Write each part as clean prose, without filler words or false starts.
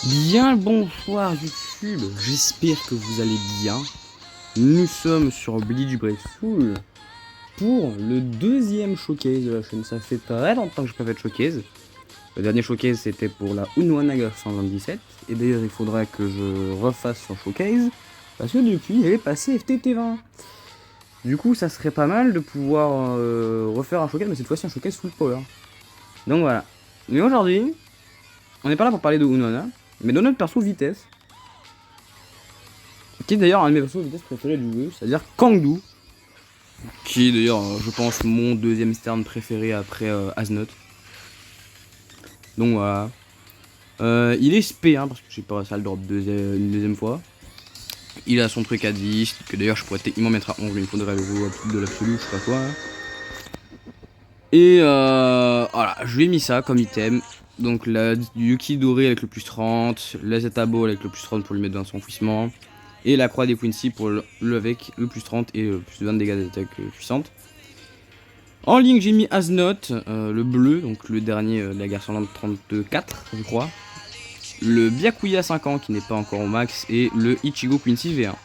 Bien le bonsoir YouTube, j'espère que vous allez bien. Nous sommes sur Bleach Brave Soul pour le deuxième showcase de la chaîne. Ça fait très longtemps que je n'ai pas fait de showcase. Le dernier showcase c'était pour la Unwanaga 127. Et d'ailleurs il faudrait que je refasse son showcase parce que depuis elle est passée FTT20. Du coup ça serait pas mal de pouvoir refaire un showcase, mais cette fois-ci un showcase full power. Donc voilà. Mais aujourd'hui, on n'est pas là pour parler de Unwana, mais de notre perso vitesse. Qui est d'ailleurs un de mes persos vitesse préférés du jeu, c'est-à-dire Kangdu. Qui est d'ailleurs, je pense, mon deuxième stern préféré après Asnoth. Donc voilà. Il est SP, hein, parce que j'ai pas réussi à le drop une deuxième fois. Il a son truc à 10, que d'ailleurs je pourrais techniquement mettre à 11, mais il faudrait le jouer de l'absolu, je sais pas quoi. Hein. Et voilà, je lui ai mis ça comme item. Donc la Yuki doré avec le plus 30, la Zeta Ball avec le plus 30 pour lui mettre dans son enfouissement. Et la croix des Quincy pour le avec le plus 30 et plus 20 de dégâts d'attaque puissante. En ligne, j'ai mis Asnoth, le bleu, donc le dernier de la guerre sanglante 34, je crois. Le Byakuya 5 ans qui n'est pas encore au max. Et le Ichigo Quincy V1.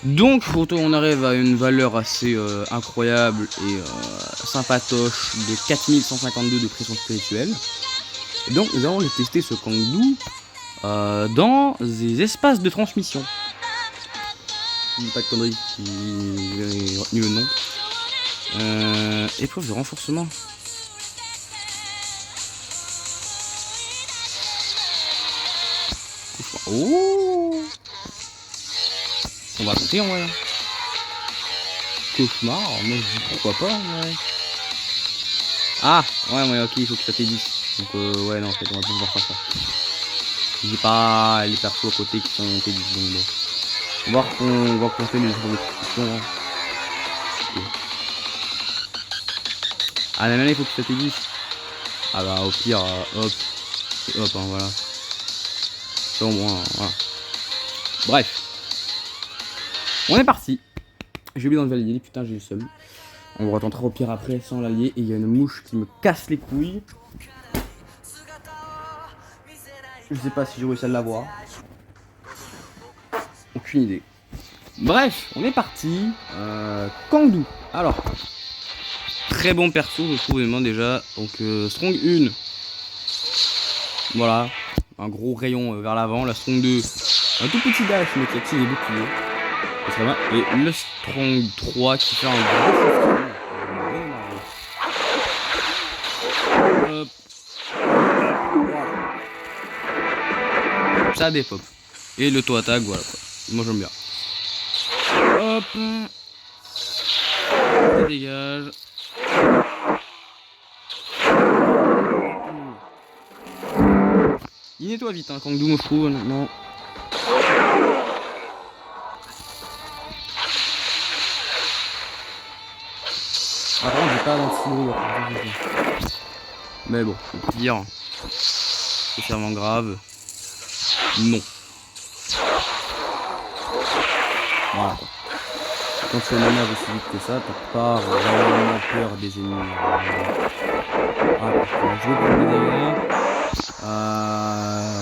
Donc on arrive à une valeur assez incroyable et sympatoche de 4152 de pression spirituelle. Et donc nous allons le tester ce Kangdu dans des espaces de transmission. Je dis pas de conneries qui j'ai retenu le nom. Épreuve de renforcement. Oh, on va compter en vrai. Cauchemar, moi je dis pourquoi pas en vrai. Ah, ouais, ok, il faut que ça t'ait 10. Donc ouais, non, en fait, on va pouvoir faire ça. J'ai pas les persos à côté qui sont T10, donc bon. On va voir qu'on va compter les discussions. Hein. Okay. Ah, la il faut que ça t'ait 10. Ah bah, au pire, hop. Et hop, hein, voilà. Ça au moins, voilà. Bref. On est parti. J'ai oublié d'enlever l'allié, putain, j'ai eu le seum. On va retenter au pire après sans l'allié. Et il y a une mouche qui me casse les couilles. Je sais pas si j'ai réussi à l'avoir. Aucune idée. Bref, on est parti. Kangdu. Alors, très bon perso, je trouve vraiment déjà. Donc, Strong 1. Voilà. Un gros rayon vers l'avant. La Strong 2. Un tout petit dash, mais qui active les boucliers. Très bien. Et le Strong 3 qui fait un gros ça dépop. Et le taux attaque, voilà quoi. Moi j'aime bien. Hop. Ça dégage. Il nettoie vite, hein, Kangdu, moi je trouve, non. Ah, par contre, j'ai pas d'anti-bruit. Mais bon, au pire, c'est vraiment grave. Non. Voilà quoi. Quand tu mana aussi vite que ça, t'as pas vraiment peur des ennemis. Ah, je vais prendre des dégâts.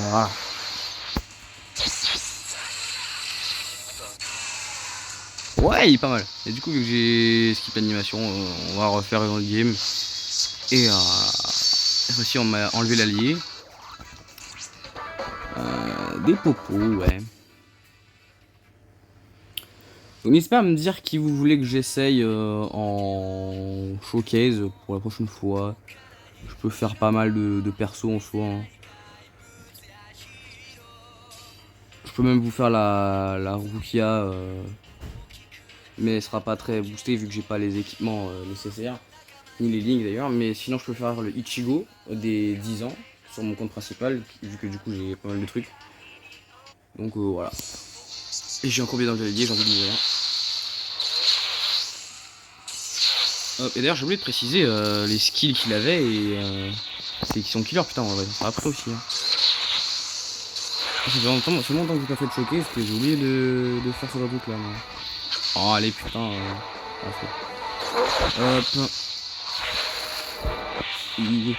Voilà. Ouais, il est pas mal. Et du coup, vu que j'ai skip l'animation, on va refaire une autre game. Et aussi, on m'a enlevé l'allié. Des popos, ouais. Donc n'hésitez pas à me dire qui vous voulez que j'essaye en showcase pour la prochaine fois. Je peux faire pas mal de persos en soi. Hein. Je peux même vous faire la Rukia. Mais elle sera pas très boostée vu que j'ai pas les équipements nécessaires. Ni les lignes d'ailleurs. Mais sinon je peux faire le Ichigo des 10 ans sur mon compte principal. Vu que du coup j'ai pas mal de trucs. Donc voilà. Et j'ai encore bien dans le j'ai envie de mourir. Et d'ailleurs j'ai oublié de préciser les skills qu'il avait et c'est qu'ils sont killers putain en vrai, ça après aussi. Hein. Ça fait longtemps que j'ai pas fait de showcase que j'ai oublié de faire ce truc là. Moi. Oh allez putain. Hop. Ils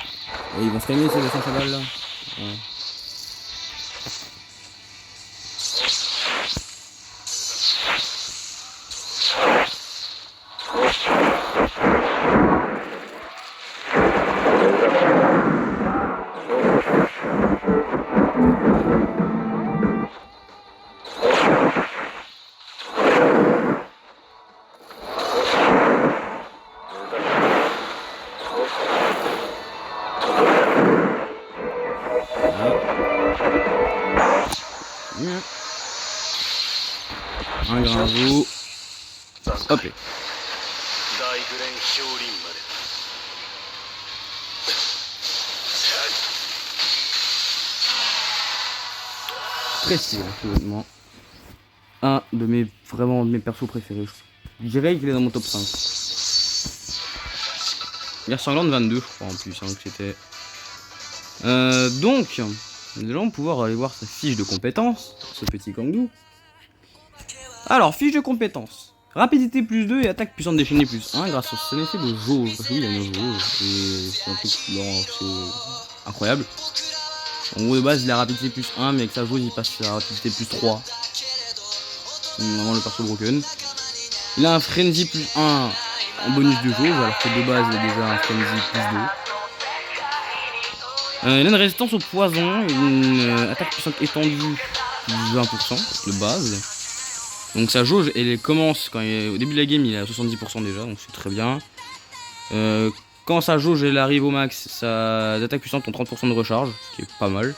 vont se calmer ces 200 cheval là. Ouais. Un Grinzo. Hop. Très stylé, honnêtement. Un de mes persos préférés. Je dirais qu'il est dans mon top 5. Guerre sanglante 22 je crois en plus hein, que c'était. Donc nous allons pouvoir aller voir sa fiche de compétences, ce petit Kangdoo. Alors, fiche de compétences. Rapidité plus 2 et attaque puissante déchaînée plus 1 grâce au seul effet de jauge. Parce que oui, il y a une jauge. Et c'est un truc c'est incroyable. En gros, de base, il a rapidité plus 1, mais avec sa jauge, il passe à rapidité plus 3. C'est vraiment le perso broken. Il a un frenzy plus 1 en bonus de jauge, alors que de base, il a déjà un frenzy plus 2. Il a une résistance au poison, une attaque puissante étendue plus 20% de base. Donc sa jauge, elle commence quand au début de la game, il est à 70% déjà, donc c'est très bien. Quand sa jauge elle arrive au max, sa attaque puissante ont 30% de recharge, ce qui est pas mal.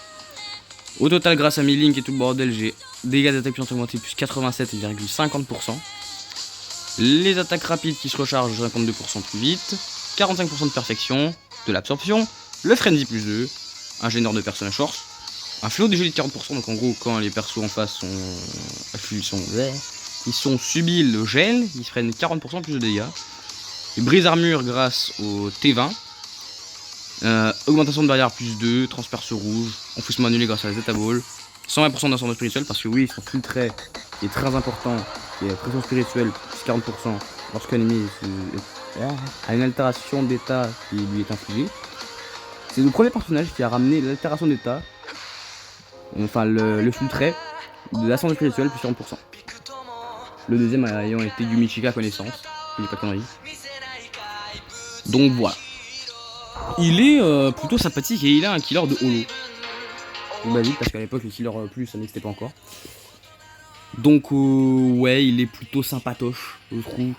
Au total, grâce à mes links et tout le bordel, j'ai dégâts d'attaque puissante augmentés plus 87,50%. Les attaques rapides qui se rechargent 52% plus vite, 45% de perfection, de l'absorption, le frenzy plus 2, un génère de personnages force. Un flot de gelée de 40%, donc en gros quand les persos en face ils sont subis le gel, ils prennent 40% plus de dégâts. Les brise armure grâce au T20. Augmentation de barrière plus 2, transperce rouge, enfouissement annulé grâce à la Zeta Ball. 120% d'incendie spirituel parce que oui, son filtret qui est très important, qui est pression spirituelle plus 40% lorsqu'un ennemi a une altération d'état qui lui est infligée. C'est le premier personnage qui a ramené l'altération d'état. Enfin, le filtret de l'ascendant spirituel plus 40%. Le deuxième ayant été Yumichika connaissance. Il est pas de conneries. Donc voilà. Il est plutôt sympathique et il a un killer de holo. C'est basique parce qu'à l'époque, le killer plus ça n'existait pas encore. Donc, ouais, il est plutôt sympatoche, je trouve.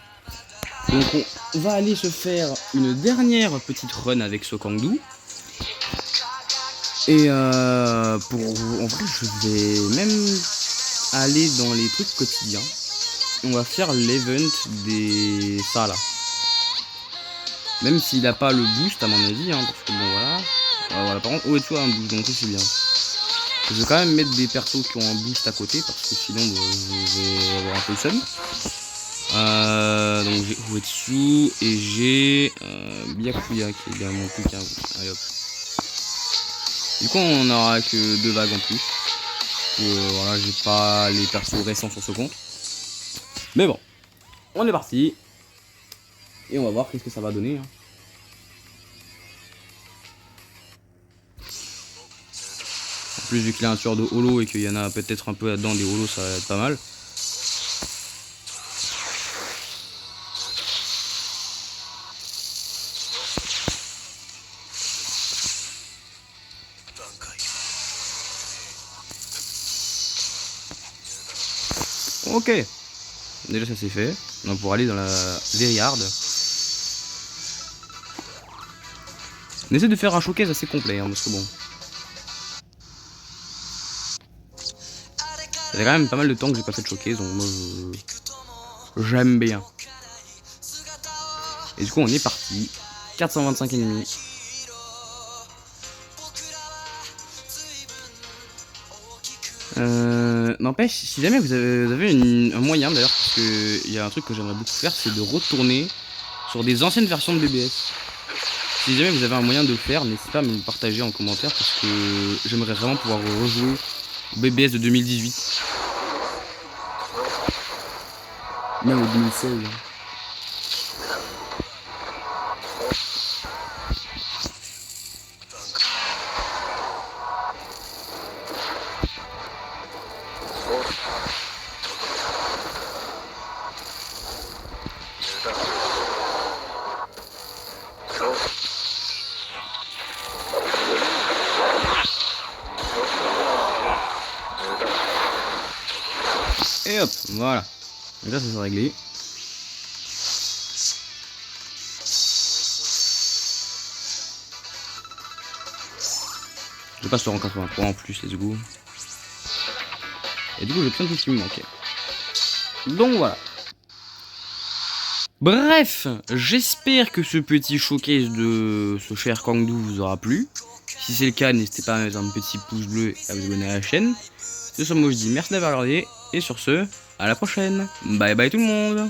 Donc, on va aller se faire une dernière petite run avec ce Kangdoo. Et en vrai, je vais même aller dans les trucs quotidiens. On va faire l'event des ça là. Même s'il n'a pas le boost à mon avis, hein, parce que bon voilà. Voilà, par contre, Oetsu a un boost, donc c'est bien. Je vais quand même mettre des persos qui ont un boost à côté, parce que sinon je vais avoir un peu le seum. Donc j'ai Oetsu et j'ai Byakuya qui est également plus qu'un. Allez hop. Du coup on n'aura que 2 vagues en plus. Voilà, j'ai pas les persos récents sur ce compte. Mais bon, on est parti. Et on va voir qu'est-ce que ça va donner. Hein. En plus vu qu'il a un tueur de holo et qu'il y en a peut-être un peu là-dedans des holos, ça va être pas mal. Ok. Déjà ça c'est fait. On va pouvoir aller dans la Veryard. On essaie de faire un showcase assez complet, hein, parce que bon. Ça fait quand même pas mal de temps que j'ai pas fait de showcase, donc moi j'aime bien. Et du coup on est parti. 425 ennemis. N'empêche, si jamais vous avez un moyen d'ailleurs, parce qu'il y a un truc que j'aimerais beaucoup faire, c'est de retourner sur des anciennes versions de BBS. Si jamais vous avez un moyen de le faire, n'hésitez pas à me le partager en commentaire parce que j'aimerais vraiment pouvoir rejouer au BBS de 2018. Même au 2016. Et hop, voilà. Donc là, ça c'est réglé. Je passe sur en 83 en plus, let's go. Et du coup, j'ai plein de trucs qui me manquaient. Donc voilà. Bref, j'espère que ce petit showcase de ce cher Kangdu vous aura plu. Si c'est le cas, n'hésitez pas à mettre un petit pouce bleu et à vous abonner à la chaîne. De ce moi je dis merci d'avoir regardé. Et sur ce, à la prochaine. Bye bye tout le monde.